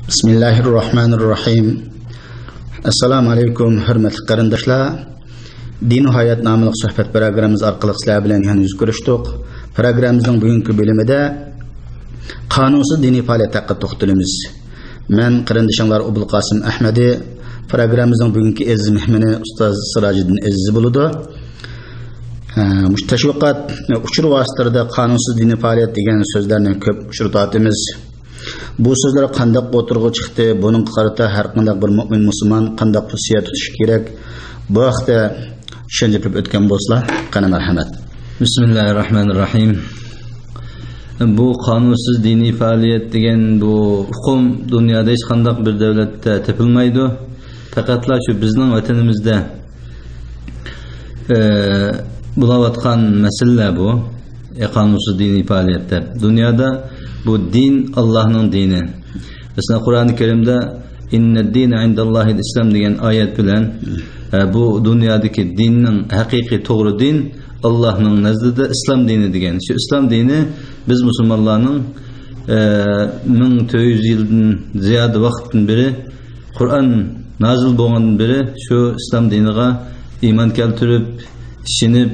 Bismillahirrahmanirrahim. Assalamu alaykum hurmatli qarindoshlar. Din va hayot nomli suhbat programmamiz orqali sizlar bilan yana yuz ko'rishdik. Programmamizning bugungi bo'limida qonunsiz diniy faoliyat haqida to'xtalamiz. Men qarindoshlar Abul Qosim Ahmadi, programmamizning bugungi aziz mehmoni ustoz Sirojiddin Aziz bo'ladi. Tashviqot uchur vositalarida qonunsiz diniy faoliyat degan so'zlarni ko'p uchratamiz. Bu so'zlar qanday o'tirg'i chiqdi, buning qarata har qanday bir mu'min musulmon qanday xususiyat tutish kerak? Bu haqda tushuntirib o'tgan bo'lsalar, qana marhamat. Bismillahirrahmanirrahim. Bu qonunsiz diniy faoliyat degan bu hukm dunyoda hech qanday bir davlatda topilmaydi. Faqatla shu bizning vatanimizda bo'layotgan masala bu qonunsiz diniy faoliyatlar. Dunyoda bu din Allah'ın dini. Mesela Kur'an-ı Kerim'de "İnned dine indallahil İslam" degan ayet bilen bu dünyadaki dinin hakiki doğru din Allah'ın nezdinde İslam dini degan. Şu İslam dini biz Müslümanların 1400 yıldan ziyade vaktin beri Kur'an nazil bo'lgandan beri şu İslam dinine iman keltirip, işinip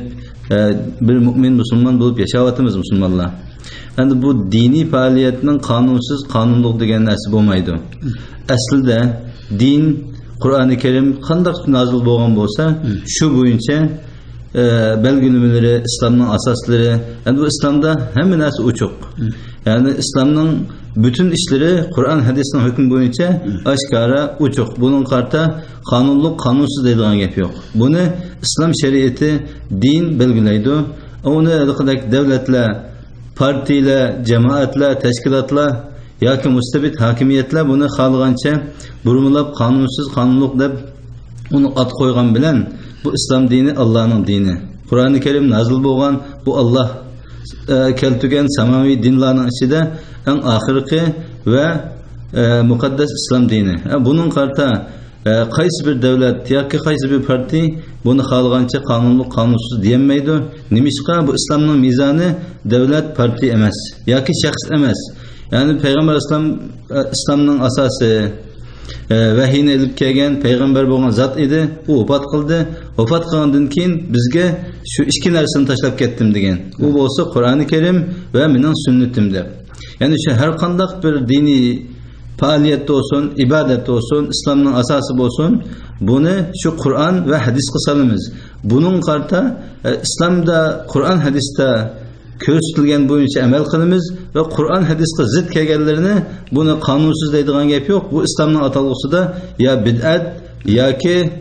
bir mümin Müslüman bulup yaşayatımız Müslümanlar. Yani bu dini faaliyetinin kanunsuz, kanunluk degen narsa bo'lmaydi. Aslida din Kur'an-ı Kerim qanday nazil bo'lgan bo'lsa, shu bo'yicha belgilemeleri, İslam'ın asasları, yani bu İslam'da hamma narsa ochiq. Yani İslam'ın bütün işleri Kur'an hadisinin hükmü boyunca aşkara ochiq. Bunun qarta kanunluk, kanunsuz deydigan gap yo'q. Bunu İslam şeriatı din belgilaydi. Onu devletler, partiler, cemaatler, teşkilatlar yoki mustabid hakimiyetler bunu xalqancha burumlab kanunsuz, kanunluk deb onu ad qo'ygan bilan bu İslam dini Allah'ın dini. Kur'an-ı Kerim nazil bo'lgan bu Allah keltirgan samaviy dinlarning ichida eng oxirgi va muqaddas İslam dini. Bunun qarta qaysi bir davlat yoki qaysi bir parti buni xalqancha kanunluk, kanunsuz diyemeydi. Nimishqa bu İslamning mizani davlat, parti emas yoki shaxs emas. Yani Peygamber İslamning asası vahiyni ilib kelgan payg'ambar bo'lgan zot edi. U vafot qildi. Vafot qilgandan keyin bizga shu ikki narsani tashlab ketdim degan. U bo'lsa Qur'oni Kerim va mening sunnatim deb. Yani şu her qanday bir diniy faaliyat olsun, ibadet olsun, İslam'ın asası olsun, bunu şu Kur'an ve hadis kısalımız. Bunun karta İslam'da, Kur'an hadiste körsütülgen boyunca emel kılımız ve Kur'an hadiste zıt kelgenlerini bunu kanunsuz deydiğen gap yok. Bu İslam'ın atalgısı da ya bid'at ya ki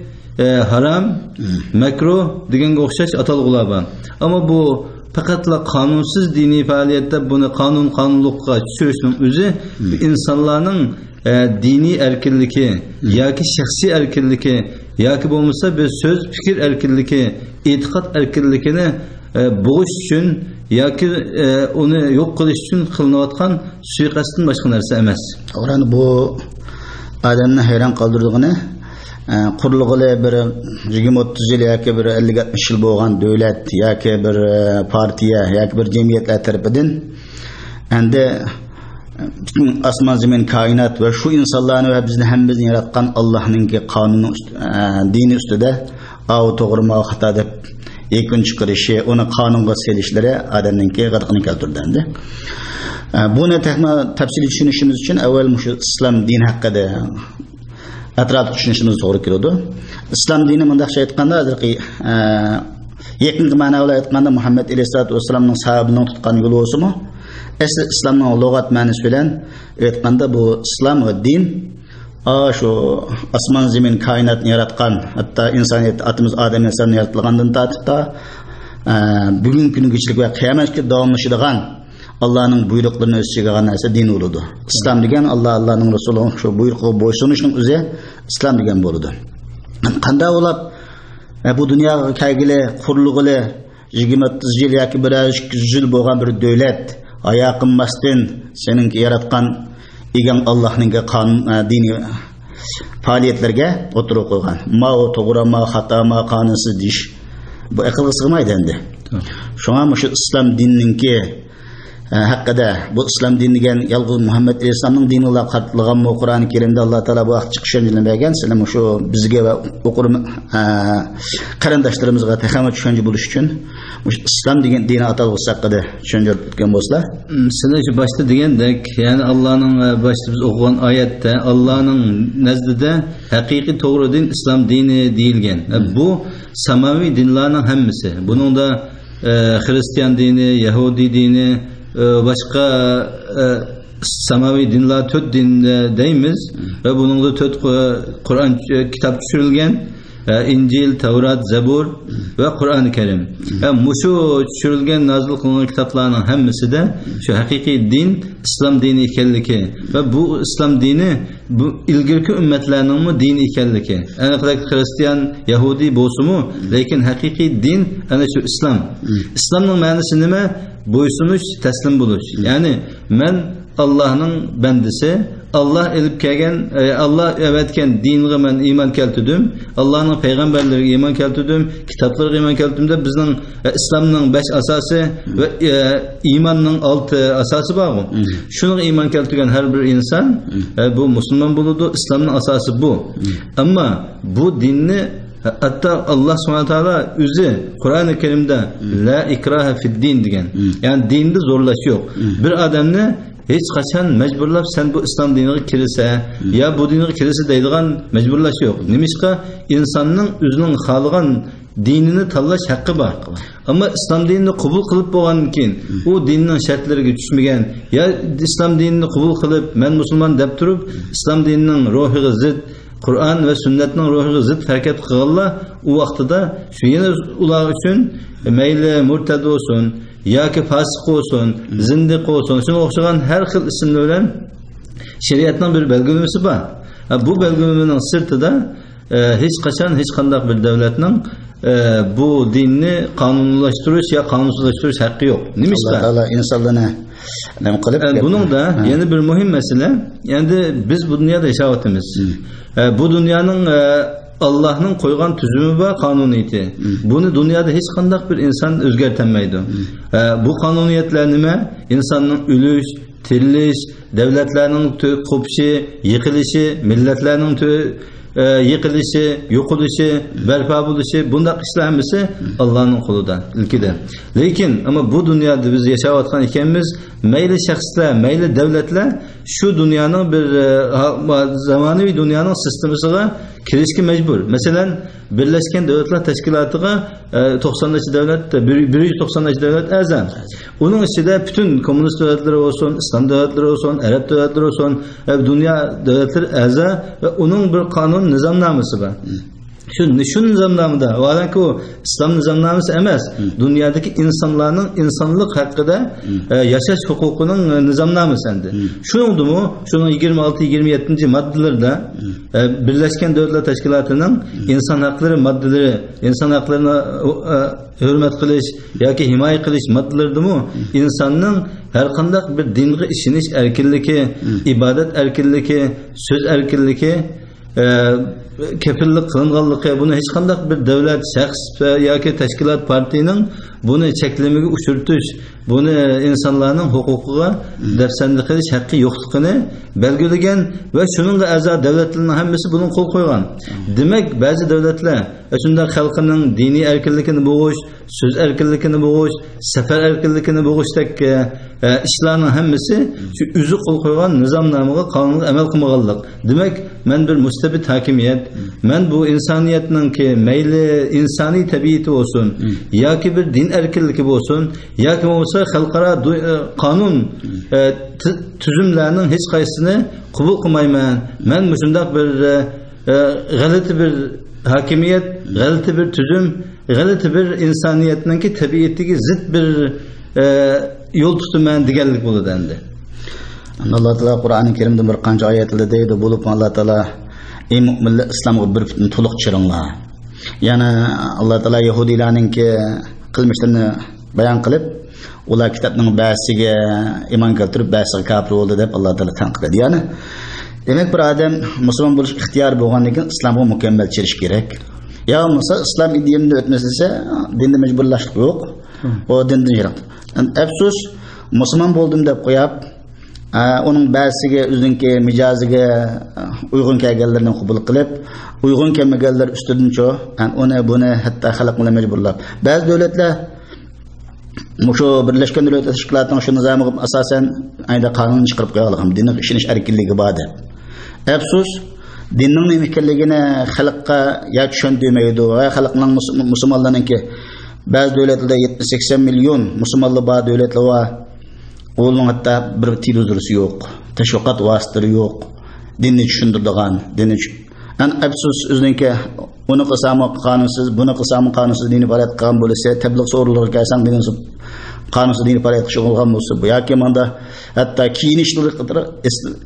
haram, mekruh degen okşaş atalgılar var. Ama bu faqatla kanunsuz dini faaliyette bunu kanunlukka düşürüşünün özü insanların dini erkinliği yoki şahsi erkinliği yoki bo'lmasa bir söz fikir erkinliği, itiqat erkinliğini boğuş için yoki onu yok qilish için qilinayotgan suiqasddan boshqa narsa emas. O'rani bu odamni hayron qoldirdig'ini qurulg'ili bir 20-30 yil yoki bir 50-60 yil bo'lgan davlat yoki bir partiya yoki bir jamiyatlar tarafidan endi osmon zamin koinot va shu insonlarni va bizni hammamizni yaratgan Allohning qonuni dini ustida av to'g'ri ma xato deb yakun chiqarishi, uni qonunga selishlari odamning g'irqini keltirdi. Buni tafsiliy tushunishimiz uchun avval shu islom dini haqida atrofli tushunishimiz to'g'ri keladi. İslam dini mundaqcha aytganda, hozirgi yaqingi ma'noda aytganda Muhammad alayhisolatu vasallamning sahobining tutgan yo'li o'simi, asli islomning lug'at ma'nosi bilan aytganda bu islom va din shu osmon zamin koinotni yaratgan, hatto insoniyat atimiz odam insonni yaratilgandan tortib bugungi kungacha va qiyomatga davomlashadigan Allah'ın buyruqlarını öz içine alan narsa din oludu. İslam degan Allah'ın Resulü'nün şu buyruğu boysunuşun özü İslam degan boludu. Qanday olab bu dunyoga kelgili qurulg'ili 20-30 yil yoki 100 yil bo'lgan bir davlat oyoqinmasdan seninki yaratgan egan Allah'ning qonun dini faaliyetlerge oturup qo'ygan. Ma o to'g'ri, ma xato, ma qonunsiz deyish bu aqlga sig'maydi endi. Shunga shu islom dinininki haqqida bu islom dini degan yolg'iz Muhammad alayhisolamning diniga qartilganmi Qur'oni Karimda Alloh taolo bu vaqt chiqishini bergan. Sizlar shu bizga va o'qir qarindoshlarimizga texama tushuncha bo'lish uchun islom degan dini atalg'isi haqida tushuntirib o'tgan bo'lsa. Sizlar shu boshda degandek, ya'ni Allohning boshda biz o'qigan oyatda Allohning nazdida haqiqiy to'g'ri din islom dini deyilgan. Bu samaviy dinlarning hammasi. Buningda Hristiyan dini, Yahudi dini, başka samaviy dinlar 4 din deymiz ve bunun da 4 Kur'an kitap düşürülgen, İncil, Tevrat, Zebur ve Kur'an-ı Kerim. Şu düşürülgen nazil kılınan kitaplarının hemmesi de şu hakiki din İslam dini ikenliki ve bu İslam dini bu ilgirki ümmetlerinin mi dini ikenliki. Yani kadar Hristiyan, Yahudi boğusu mu? Lakin hakiki din yani şu İslam. İslam'ın manası ne? Boysunuş, teslim buluş. Yani men Allah'ın bendisi, Allah elip kelgen, Allah evetken dinine men iman keltirdim. Allah'ın peygamberlerine iman keltirdim, kitaplarına iman keltirdim de bizning İslam'ның 5 asası ve imanның 6 asası var. Şunu iman keltirgen her bir insan bu Müslüman buludu. İslam'ның asası bu. Ama bu dinni hatta Allah subhanahu teala özü Kur'an-ı Kerim'de la ikraha fid din degan. Yani dinde zorlaş yok. Bir adamni hiç kaçan mecburlap sen bu İslam dinine kirse ya bu dinine kirse deydigan mecburlaş yok. Nimişka insanның özünün xalıgan dinini tanlash haqqı var. Ama İslam dinini qabul qilib bo'lgandan keyin u dinning shartlariga tushmagan ya İslam dinini qabul qilib men musulmon deb turib İslam dininin ruhiga zid Kur'an ve sünnetinin ruhiga zid harakat qilganlar u vaqtida shu yana ular uchun mayli murtad olsun yoki fasiq olsun, zindiq olsun, shunga o'xshagan har xil ismlar bilan shariatning bir belgilamasi bor. Bu belgilamaning sirtida hech qachon hech qanday bir davlatning bu dinni qonunlashtirish ya qonunsizlashtirish haqqi yo'q. Nimishqa? Allah insonlarni nima qilib? Buning da yana bir muhim masala, endi biz bu dunyoda yashayapmiz. Bu dunyoning Allah'ın koygan tüzümü ve kanuniyeti. Bunu dünyada hiç kandak bir insan özgertenmeydi. Bu kanuniyetler nime? İnsanın ölüş, tiriliş, devletlerinin kopuşu, yıkılışı, milletlerinin yıkılışı, yokuluşu, berpa buluşu, bunda işler hemisi Allah'ın kuludan, ülkede. Lakin ama bu dünyada biz yaşayatkan ikimiz meyli şahslar, meyli devletler şu dünyanın bir zamanı dünyanın sistemine kirişki mecbur. Mesela Birleşken Devletler Teşkilatı'na 90. devlet, 190. devlet azam. Onun içinde bütün komünist devletleri olsun, İslam devletleri olsun, Arap devletleri olsun, dünya devletleri azam ve onun bir kanun nizamnaması var. Şu nizamnamada, valanki o İslam nizamnaması emas, dünyadaki insanların insanlık hakkında yaşaş hukukunun nizamnaması endi. Şunundu mu? Şunun 26-27. maddelerde Birleşken Devletler Teşkilatı'nın insan hakları maddeleri, insan haklarına hürmet kılış, yoki himaye kılış maddelerdi mu? İnsanın her kandak bir dingi işiniş erkinligi, ibadet erkinligi, söz erkinligi, kefillik kılınganlığı bunu hiç kandak bir devlet, şahs yoki teşkilat partinin bunu çeklemege uçurtuş, bunu insanların hukukuga dersenlik ediş hakkı yokluğunu belgilegen ve şunun da azad devletlerinin hemmesi bunun kol koygan. Demek bazı devletler şunda halkının dini erkinliğini boğuş, söz erkinliğini boğuş, sefer erkinliğini boğuştak işlerinin hemmesi şu üzü kol koygan nizamnamıga kanunga emel kılmaganlık. Demek men bir müstebit hakimiyet, men bu insaniyetinin ki meyli insani tabiiyeti olsun, ya ki bir din erkinliği olsun, ya ki olsa halkara kanun tüzümlerinin hiç kaysını kabul kılmayman. Men müsundaq bir galati bir hakimiyet, galati bir tüzüm, galati bir insaniyetinin ki tabiiyetiga zid bir yol tutuman deganlik bo'ladi endi. Allah Taala Qur'oni Karimda bir qancha oyatlarda deydi, bo'lib Allah Taala ey mu'minlar islomga bir butun to'liq chiringlar. Yana Allah Taala Yahudilarninki qilmishlarini bayon qilib, ular kitobning ba'siga iymon keltirib, ba'siga kafir bo'ldi deb Allah Taala tanqid. Ya'ni demak bir odam musulmon bo'lish ixtiyor bo'lgandan keyin islomga mukammal chirish kerak. Ya bo'lmasa islom dinida o'tmasa, dinda majburlashlik yo'q. O dindan yiroq. Afsus musulmon bo'ldim deb qo'yib, uning ba'zisiga o'zining mijoziga uyg'un kelganlarni qabul qilib, uyg'un kelmaganlar ustidincho uni buni hatto xalq bilan majburlab. Ba'zi davlatlar Mushu Birleşken Devletler Teşkilatı'nın şu nizamı asasen aynı kanunu çıkarıp koyalım. Dinin işiniş erkinliği bağlı. Efsus, dinin nemikirliğine halkka ya düşündüğümeydi ve halkının Müslümanlarının ki bazı devletlerde 70-80 milyon Müslümanlı bazı devletler var. Onun hatta bir tiluzursu yok. Teşvikat vasıtları yok. Dini düşündürülen, dini Efsus özünün ki onu kısamı kanunsuz, bunu kısamı kanunsuz dini parat kan böylese tebliğ soruları gelsen dinin kanunsuz dini parat kışı olgan olsa bu. Ya ki manda hatta kiyinişlilik kadar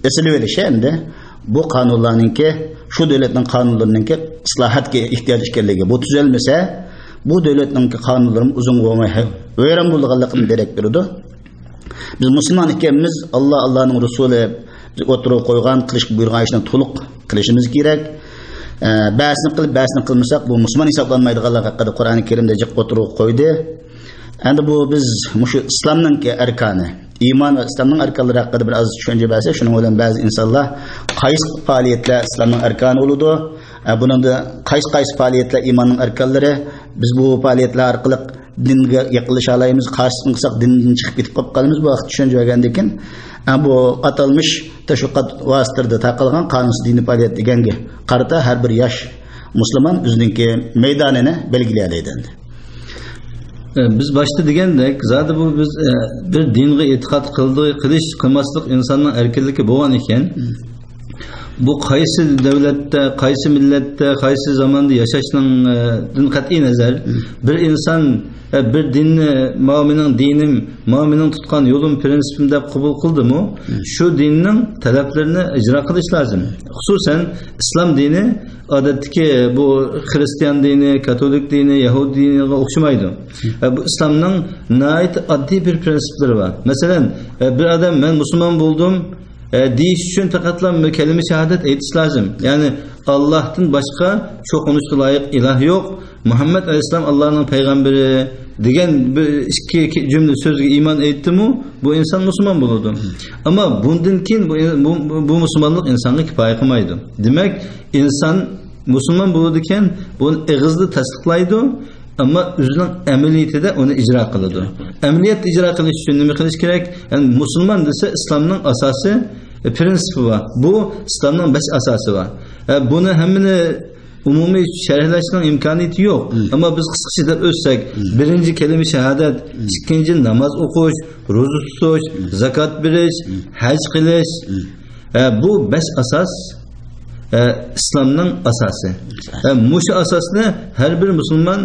esili verişende bu kanunlarının ki şu devletin kanunlarının ki ıslahatga ihtiyaç işkerliği bu düzelmese bu devletin kanunlarının uzun olmaya öğren bulduğunluğunu derek veriyordu. Biz Müslüman ikimiz Allah'ın Resulü oturup koygan kılış buyurgan işten toluk kılışımız gerek. Ba'sini qilmasak bu Müslüman hesaplanmaydiganlar haqida Qur'oni Karimda jiq oturup qo'ydi. Endi bu biz mushu islomning arkani, iymon va islomning arkanlari haqida bir oz tushuncha bersa, shuning bilan ba'zi insonlar qaysi faoliyatlar islomning arkani bo'ladi, buningda qaysi faoliyatlar iymonning arkanlari, biz bu faoliyatlar orqali dinga yaqinlasha olamiz, qarshisini qilsak dindan chiqib ketib qolamiz. Bu vaqt tushuncha bergandan bu atalmış teşvikat vasıtlarında takılgan kanunsuz dini faaliyet degenge qarata her bir yaş Müslüman özününki meydanını belgileyaleydi. Biz başta degandek, zaten bu biz bir dinge itiqat qilish qilmaslik insonning erkinligi bo'lgan ekan. Bu qaysi davlatda, qaysi millatda, qaysi zamonda yashashning qat'iy nazar bir inson bir dinni mu'minin dinim, mu'minin tutgan yo'lim prinsipim deb qabul qildimi, shu dinning talablarini ijro qilish lozim. Xususan islom dini odatdagi bu xristian dini, katolik dini, yahudi diniga o'xshamaydi. Bu islomning nihoyat oddiy bir prinsiplari bor. Masalan, bir odam men musulmon bo'ldim deyish uchun faqatla kelime shahodat aytish lozim. Ya'ni Allohdan boshqa cho'qinishga loyiq iloh yo'q. Muhammed Aleyhisselam Allah'ın peygamberi degan bir ikki cümle sözge iman etdi-mi bu insan Müslüman bulurdu. Ama bundan keyin bu Müslümanlık insanga kifoya qilmaydi. Demek insan Müslüman bulurdiken bunu ağızda tasdiqlaydi ama o'zining amaliyotida uni ijro qiladi. Amaliyot ijro qilish uchun nima qilish kerak? Yani Müslüman desa islomning asosi prinsipi var. Bu islomning 5 asosi var. Buni hammani umumiy sharhlashning imkoniyati yo'q. Ama biz qisqacha deb o'tsak, birinchi kelime shahodat, ikkinchi namoz o'qish, ro'za tutish, zakot berish, haj qilish. Bu 5 asos islomning asosi. Mushu asosni har bir musulmon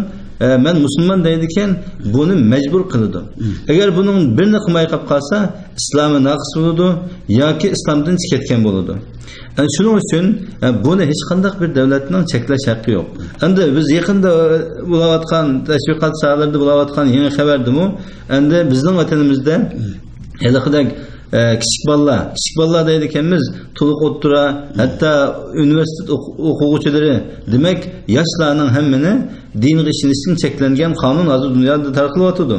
men musulmon deydigan buni majbur qiladi. Agar buning birini qilmay qolib qolsa, islomi naqs bo'ladi yoki islomdan chiqib ketgan bo'ladi. Shuning uchun buni hech qanday bir davlatning cheklash haqqi yo'q. Endi biz yaqinda bo'layotgan tashviqot sohalarida bo'layotgan yangi xabardimi? Endi bizning vatanimizda haliqidek kichik bolalar deydi ekanmiz, to'liq o'ttira, hatto universitet o'quvchilari, demak, yoshlarning hammani dinga ishonishdan cheklangan qonun hozir dunyoda tarqalyotdi.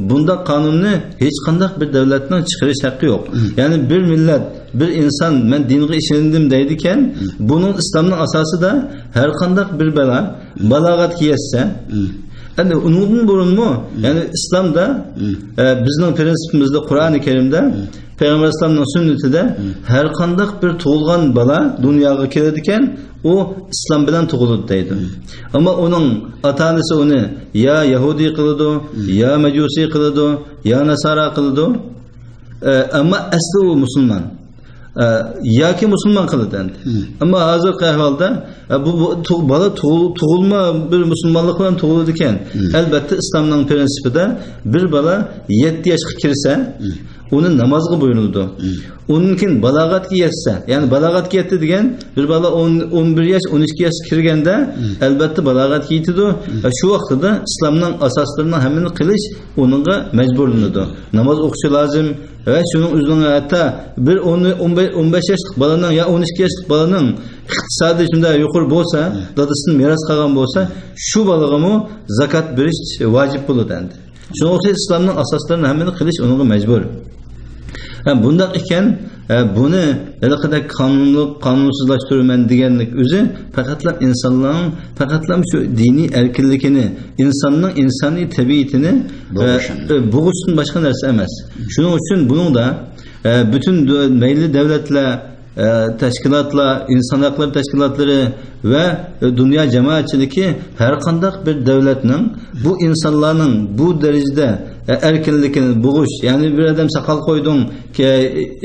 Bunda qonunni hech qanday bir davlatning chiqarish haqqi yo'q. Ya'ni bir millat, bir inson men dinga ishondim deydi ekan, buning islomning asosida har qanday bir balog'atga yetsa, endi undan burunmi? Yani İslam'da bizning prinsipimizda Qur'oni Karimda Peygamber Sallallahu sünnetida her qanday bir tug'ilgan bola dunyoga keladi ekan, o islom bilan tug'iladi deydi. Ama onun ota-onasi uni ya Yahudi qiladi, ya Majusi qiladi, ya Nasara qiladi. Ama asli o musulmon. Yoki musulmon qiladi. Ammo hozirgi ahvolda bu bola tug'ilma bir musulmonlik bilan tug'iladi ekan. Albatta islomning prinsipida bir bola 7 yoshga kirsa, uni namozga buyurildi. Undan balog'atga yetsa, ya'ni balog'atga yetdi degan bir bola 11 yosh, 12 yosh kirganda albatta balog'atga yetadi. Shu vaqtida islomning asoslarini hammani qilish uningga majburlanadi. Namoz o'qishi lozim ve şunun üzerine hatta bir 15 yaşlık balaның ya 12 yaşlık balaның iqtisadi shunda yuqori bo'lsa, dadasidan meros qolgan bo'lsa, shu balag'amı zakat berish vojib bo'ladi endi. Şuning uchun islomning asoslarini hammani qilish unga majbur. Bundaq ekan, buni haliqada qonunsizlashtirman deganlik o'zi faqatla insonlarning faqatla shu diniy erkinligini, insonning insoniy tabiatini bo'g'ishdan boshqa narsa emas. Shuning uchun buningda bütün mayli davlatlar, tashkilotlar, inson huquqlari tashkilotlari va dunyo jamoatchiligi har qanday bir davlatning bu insonlarning bu darajada erkinligini bo'g'ish, ya'ni bir odam saqal qo'yding,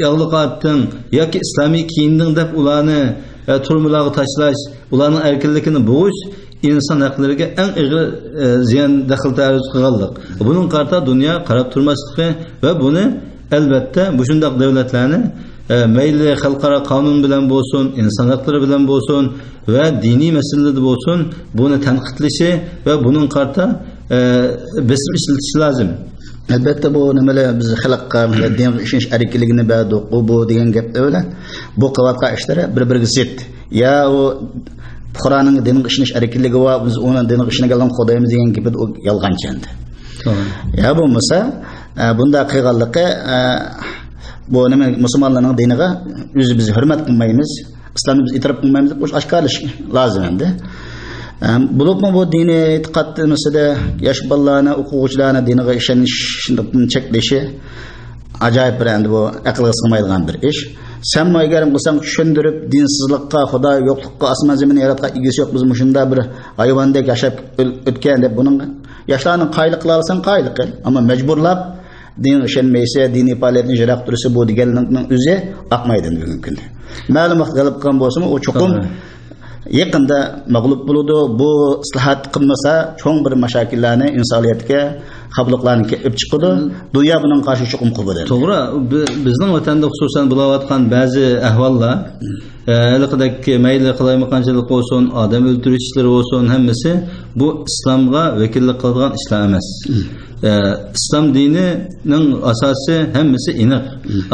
yog'liq otding yoki islomiy kiyinding deb ularni turmalarga tashlash, ularning erkinligini bo'g'ish inson huquqlariga eng og'ir ziyon daxl ta'ruz qilganlik. Buning qarta dunyo qarab turmasligi va buni albatta bu shunday davlatlarni mayli xalqaro qonun bilan bo'lsin, inson huquqlari bilan bo'lsin va diniy masalalarda bo'lsin, buni tanqidlashi va buning qarta besim ishlatish lozim. Albatta bu nimalar biz xalqqa din ishonish erkinligini berdik, bu degan gap öyle. Bu qilayotgan ishlari bir-biriga zid. Ya o Qur'onning dinga ishonish erkinligi va biz uni dinga ishongan Xudoyimiz degan gapi yolg'onchandi. Ya bo'lmasa bunda qilganligi bu nima musulmonlarning diniga o'zi biz hurmat qilmaymiz, islomni biz e'tirof qilmaymiz deb oshkorlash lozim endi. Bulupmu bu dini e'tiqod masalada yosh bolalarni, o'quvchilarni diniga ishonishni cheklashi ajoyib bir endi bu aqlga sig'maydigan bir ish. Sen agar qilsang tushundirib dinsizlikqa, xudo yo'qlikqa, osmon zaminni yaratgan egasi yo'q, biz shunda bir hayvondek yashab o'tgan deb buning yoshlarni qayliq qila olsang qayliq qil, ammo majburlab din ishonmaysa, diniy faoliyatni ijro qilsa bu deganlikning o'zi aqmaydi bugungi kunda. Ma'lum vaqt g'alab qilgan bo'lsa, u chuqur yaqinda mag'lub bo'ladi. Bu islohot qilmasa, cho'ng bir mashakillarni insoniyatga, xavfliqlarni kelib chiqadi. Dunyo buning qarshi chuqur qiladi. To'g'ri, bizning vatanda xususan bo'layotgan ba'zi ahvollar, haliqadagi mayli qilayotganchilik bo'lsin, odam o'ldirishlar bo'lsin, hammasi bu islomga vakillik qiladigan ishlar emas. İslam dinining asosi hammasi aniq.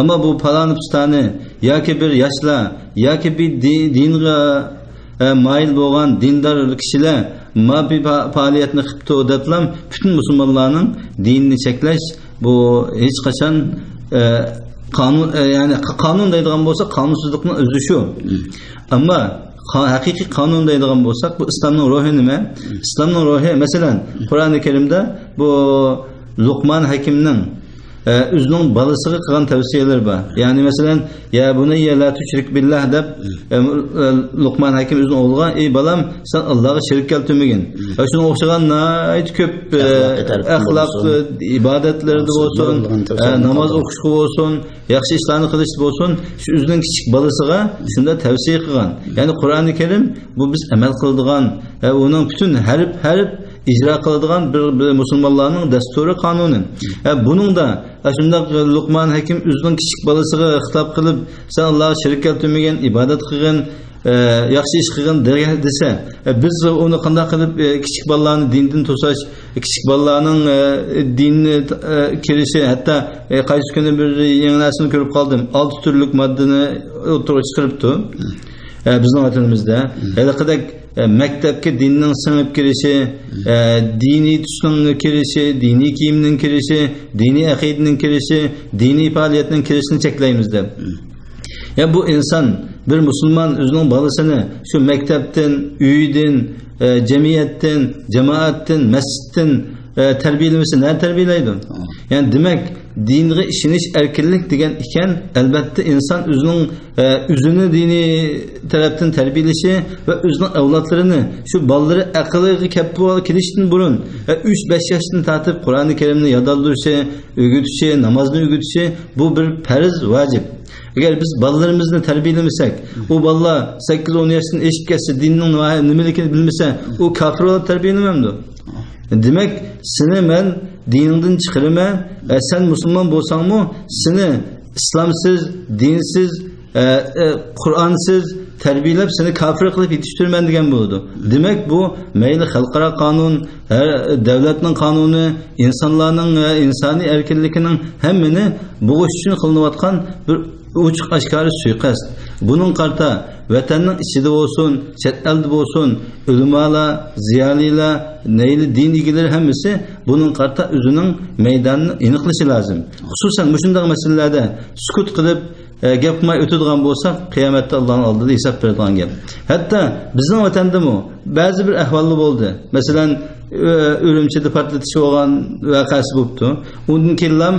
Ammo bu palonistani yoki bir yoshlar yoki bir dinga mayil bo'lgan dindor kishilar mabbi faoliyatni qilibdi deblam bütün musulmonlarning dinini cheklash bu hech qachon qonun, ya'ni qonun deydigan bo'lsa qonunsizlikning o'zi shu. Ammo haqiqiy qonun deydigan bo'lsak bu islomning ruhi nima? Islomning ruhi masalan Qur'oni Karimda bu Luqman Hakimning o'zining balasiga qilgan tavsiyalar bor. Ya'ni masalan ya bunayya la tushrik billah deb Luqman Hakim o'zining o'g'liga ey balam sen Allohga shirk keltirmagin. Va shunga o'xshagan nihoyat ko'p axloq ibodatlarda bo'lsin, namoz o'qishga bo'lsin, yaxshi ishlarni qilishda bo'lsin, shu o'zining kichik balasiga shunda tavsiya qilgan. Ya'ni Qur'oni Karim bu biz amal qiladigan, uning bütün harf icra qiladigan bir musulmonlarning dasturi qonuni. Buning da shunda Luqman Hakim o'zining kichik balasiga xitob qilib, sen Allohga shirk keltirmagan, ibodat qilgan, yaxshi ish qilgan desa, biz uni qanday qilib kichik bolalarni dindan to'sash, kichik bolalarning dinni kirishi, hatto qaysi kuni bir yangi narsani ko'rib qoldim. 6 turlik moddani o'tirib chiqiribdi. Bizning vatanimizda haliqadak maktabga dinning singib kirishi, diniy tusning kirishi, diniy kiyimning kirishi, diniy aqidaning kirishi, diniy faoliyatning kirishini cheklaymiz deb. Ya bu inson bir musulmon o'zining bolasini shu maktabdan, uydan, jamiyatdan, jamoatdan, masjiddan tarbiyalamasa, ne tarbiyalaydi? Yani demek dinga ishonish erkinlik degan ekan, albatta inson o'zini diniy tarafdan tarbiyalashi va o'zining avlodlarini shu bolalari aqliga kelishdan burun 3-5 yoshdan tortib Qur'oni Karimni yodlantirishi, o'rgatishi, namozni o'rgatishi bu bir farz, vojib. Agar biz bolalarimizni tarbiyalamasak, u bolalar 8-10 yoshdan eshib ketsa, dinning nimaligini bilmasa, u kofir bo'lib tarbiyalanmaydi. Demek seni men diningdan chiqaraman, sen musulmon bo'lsangmi, seni islomsiz, dinsiz, Qur'onsiz tarbiyalab seni kofir qilib yetishtirman degan bo'ldi. Demak bu mayli xalqaro qonun, davlatning qonuni, insonlarning insoniy erkinligining hammani bo'g'ish uchun qilinayotgan bir ochiq oshkora suiqasd. Buning qarta vatanning ichida bo'lsin, chet elda bo'lsin, ulamolar, ziyolilar, neyli din egalari hammasi buning qarta o'zining maydonini aniqlashi lozim. Xususan shunday masalalarda sukut qilib gap qilmay o'tadigan bo'lsak, qiyomatda Allohning oldida hisob beradigan gap. Hatto bizning vatandami ba'zi bir ahvollar bo'ldi. Masalan, Urumchida portlatish bo'lgan voqeasi bo'libdi. Undan keyin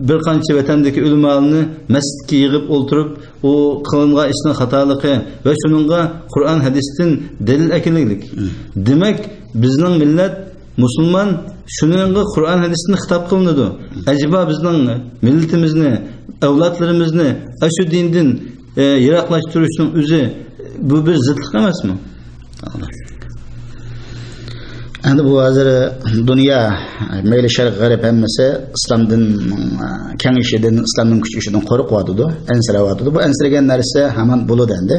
bir qancha vatandagi ulamolarni masjidga yig'ib o'ltirib, u qilingan ishning xatoligi va shuningga Qur'on hadisdan dalil akillik. Demak, bizning millat musulmon shuningga Qur'on hadisni xitob qilinadi. Ajiba bizning millatimizni, avlodlarimizni shu dindan yiroqlashtirishning o'zi bu bir zidlik emasmi? Endi bu hozir dunyo mayli sharq g'arb hammasi islomdan kengishidan, islomning kuchayishidan qo'rqyapti, ansirayapti. Bu ansiragan narsa hamon bo'ladi endi.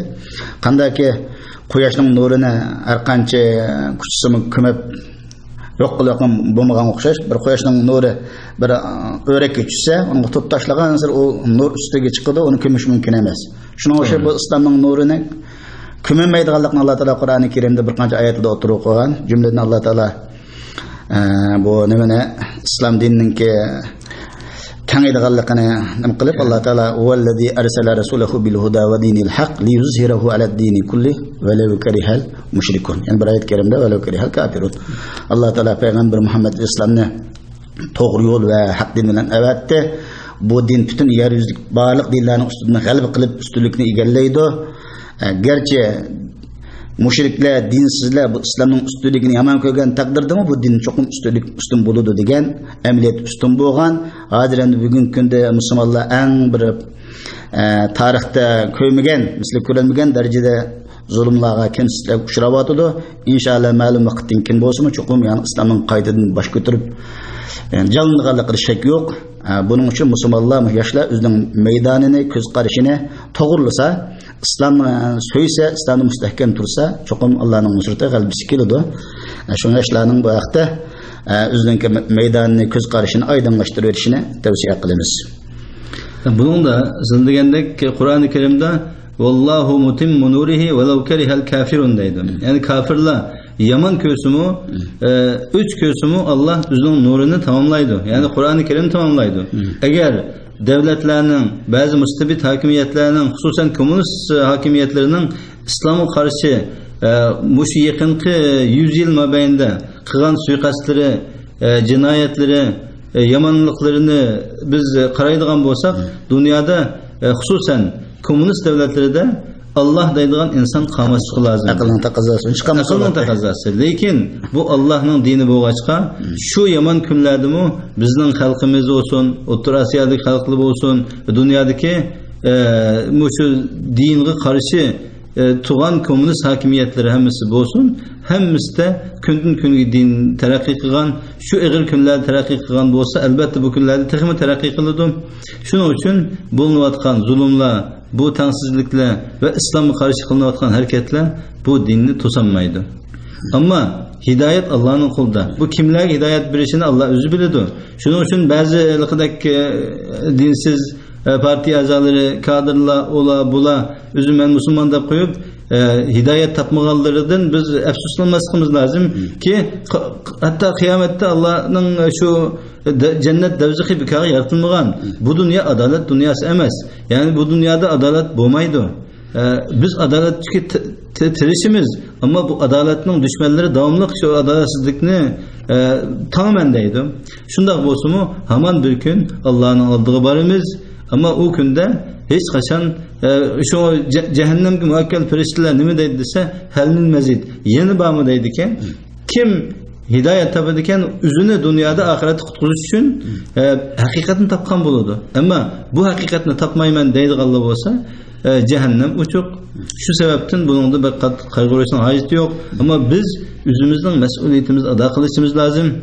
Qandaki quyoshning nurini har qancha kuchsimi ko'mib yo'q qilgan bo'lmagan o'xshash, bir quyoshning nuri bir o'rakka tushsa, uni tutib tashlagan sir u nur ustiga chiqadi, uni ko'mish mumkin emas. Shuning uchun bu islomning nurini kömünmeydiğallıqını Allah Teala Kur'an-ı Kerim'de bir kanca ayetinde oturup koygan. Cümleden Allah Teala bu nemene İslam dininin ki kengeydiğallıqını qılıp Allah Teala "Vellezî ersele Resûlehu bil huda ve dinil hak li yuzhirehu aled dini kulli ve lev kerihel müşrikun." Yani bir ayet-i kerimde "Ve lev kerihel kafirun." Allah Teala Peygamber Muhammed İslam'ını doğru yol ve hak din bilen evetti. Bu din bütün yeryüzlük barlıq dinlerin üstünde galip kılıp üstünlükünü egelleydi. Gerçi müşrikler, dinsizler bu İslam'ın üstünlüğünü yaman koygan takdirde mi bu din çok üstün buludu degen emniyet üstün boğan. Hazır endi bugün günde Müslümanlar en bir tarihte köymegen, misli kölenmegen derecede zulümlarga kemsizlikler uçurabatıdı. İnşallah malum vakitin kim bolsun çokum yani İslam'ın kaydını baş götürüp canlılıqlı şek yok. Bunun için Müslümanlar yaşlar özünün meydanını, göz qarashini to'g'rilasa, İslam söyse, İslam'ı müstehkem tursa, çokum Allah'ın nusrati galbisi keladi. Şu yaşlarning bu vaqtda özünün meydanını, göz qarashini aydınlaştırib verishini tavsiya qilamiz. Bunun da zildegandek Qur'on-i Kerimda "Vallahu mutimmu nurihi velev kerihel kafirun" deydi. Yani kafirlar yaman kösümü, üç kösümü Allah özünün nurunu tamamlaydı. Yani Kur'an-ı Kerim tamamlaydı. Eğer devletlerinin, bazı müstebit hakimiyetlerinin, hususen komünist hakimiyetlerinin İslam'a karşı şu yakınki 100 yıl mabeyinde kılan suikastları, cinayetleri, yamanlıklarını biz qaraydigan bolsak, dünyada hususen komünist devletleri de Allah deydigan insan qamaslığı lazım. Aqlning taqozosi, aqlning taqozosi. Lekin bu Allah'ның dini bo'lg'achqa, shu yomon kunlardami bizning xalqimiz olsun, O'rta Osiyodagi xalqlar bo'lsin, dunyodagi shu dinga qarshi tug'an kommunist hakimiyetlari hammasi bo'lsin, hammasida kundan kunga din taraqqiy qilgan, shu ig'ir kunlarda taraqqiy qilgan bo'lsa, albatta bu kunlarda texmi taraqqiy qiladi. Shuning uchun bo'linayotgan zulmlar, bu tengsizlikler ve İslam'a karşı kılınayotgan hareketler bu dinni to'sanmaydi. Ama hidayet Allah'ın kolunda. Bu kimlerge hidayet birişini Allah özü biledi. Şunun için bazı dinsiz parti azaları, kadrlar, ola bula özümen Müslüman da koyup hidayet tapmağalarından biz efsuslanmasımız lazım ki hatta kıyamette Allah'ın şu cennet devziki bir kağıt yaratılmagan. Bu dünya adalet dünyası emez. Yani bu dünyada adalet bo'lmaydi. Biz adaletçi tirişimiz ama bu adaletin düşmanları davamlı şu adaletsizlikni tamamen deydi. Şundak bolsa mu haman bir gün Allah'ın aldığı barımız ama o günde hiç kaçan şu cehennemki muhakkel periştiler nime deydi dese helmin mezid yeni bağımı deydi ki kim hidayet tapadiken üzünü dünyada ahireti kutkuzuş için hakikatini tapkan buludu. Ama bu hakikatini tapmayman deydi Allah olsa cehennem uçuk. Şu sebepten bunun da bir kaygırışın haceti yok. Ama biz üzümüzden mesuliyetimizi ada kılışımız lazım.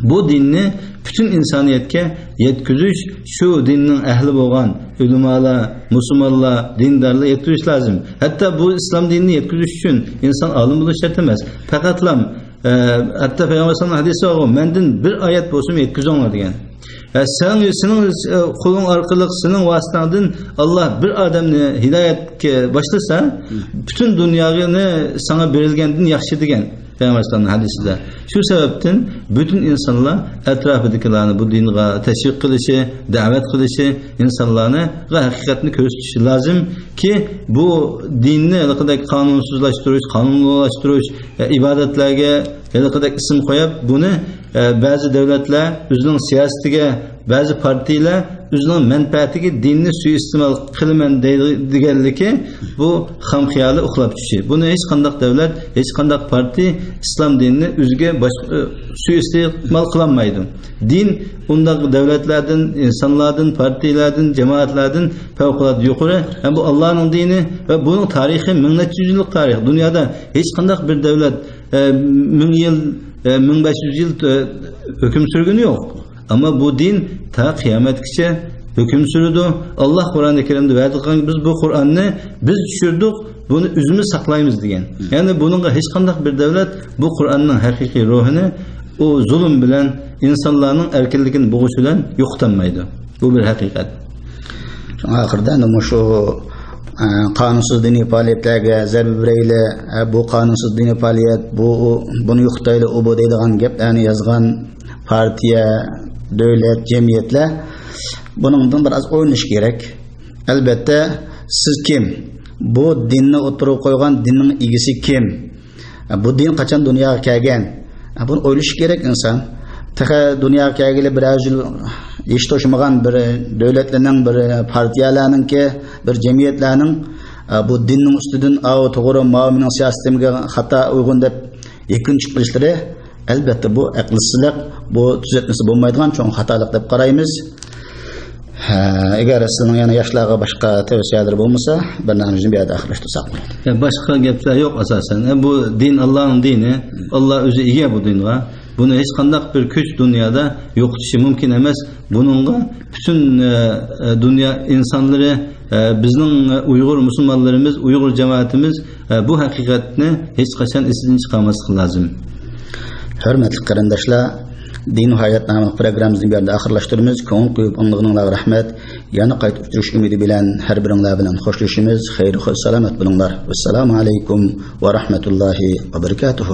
Bu dinni bütün insaniyetke yetkizüş, şu dinnin ehli boğan, ülümalar, musulmanlar, dindarlar yetkizüş lazım. Hatta bu İslam dinini yetkizüş için insan alim buluş şart emez. Fakatlam hatta Peygamber sallallahu hadisi var. Menden bir ayet bolsun yetkizonlar degen. Senin kulun arkalık senin vasıtandan Allah bir adamını hidayetke başlasa bütün dünyayı sana verilgendin yaxşı degen Peygamber'in hadisinde. Şu sebepten bütün insanlar etrafındakilerini bu dinle teşvik kılışı, davet kılışı, insanlarına hakikatini gösterişi lazım ki bu dinni ne kadar kanunsuzlaştırış, kanunlulaştırış, ibadetlerge ne kadar isim koyup bunu bazı devletler özünün siyasetiga, bazı partiler özünün menfaatiga dinni suiistemal qilman deganligi bu ham xiyoli uxlab tushishi. Buni hech qanday devlet, hech qanday parti islom dinini o'ziga suiistemal qilolmaydi. Din undaq devletlerden, insanlardan, partilerden, cemaatlerden favqulodda yuqori. Bu Allah'ın dini ve bunun tarihi 1300 yıllık tarih. Dünyada hiç qanday bir devlet 1000 yıl 1500 yıl hüküm sürgünü yok. Ama bu din ta kıyametkiçe hüküm sürdü. Allah Kur'an-ı Kerim'de verdi. Biz bu Kur'an'ı biz düşürdük. Bunu üzümüz saklayımız diyen. Yani bununla hiç kandak bir devlet bu Kur'an'ın hakiki ruhunu o zulüm bilen insanların erkinliğini boğuşuyla yoktanmaydı. Bu bir hakikat. Ahirden şu kanunsuz dini faaliyetlerge zarbi bireyle bu kanunsuz dini faaliyet bunu yuktayla ubu deydiğen geplerini yazgan partiye, devlet, cemiyetler bunun biraz oynaş gerek. Elbette siz kim? Bu dinni oturup koygan dinin ilgisi kim? Bu din kaçan dünyaya kelgen? Bunu oynaş gerek insan. Tehe dünyaya kelgili biraz yıl iş toşumagan bir devletlerinin bir partiyalarının ki bir cemiyetlerinin bu dinin üstüdün doğru maviminin siyasetimize hata uygun dep yakın çıkışları elbette bu aklısızlık, bu düzeltmesi bulmaydıgan çoğun hatalık dep qaraymiz. Eğer sizin yana yaşlarga başka tavsiyeler bulmasa barnamijni bir yerde ahirleştirsak. Başka gepler yok asasen. Bu din Allah'ın dini. Allah özü iyi bu din var. Bunu hiç kandak bir güç dünyada yoktuşu mümkün emez. Bununla bütün dünya insanları bizning Uygur Müslümanlarımız, Uygur cemaatimiz bu hakikatni hiç kaçan esidan çıkarması lazım. Hürmetli qarindoshlar, Din Hayat namı programımızın bir yerinde ahirlaştırımız. Ko'ngil qo'yib anlığınızla rahmet. Yana qayta uchrashish umidi bilan har biringlar bilan xo'shlashamiz. Xayr-u salomat bo'linglar. Assalomu alaykum va rahmatullohi va barakatuh.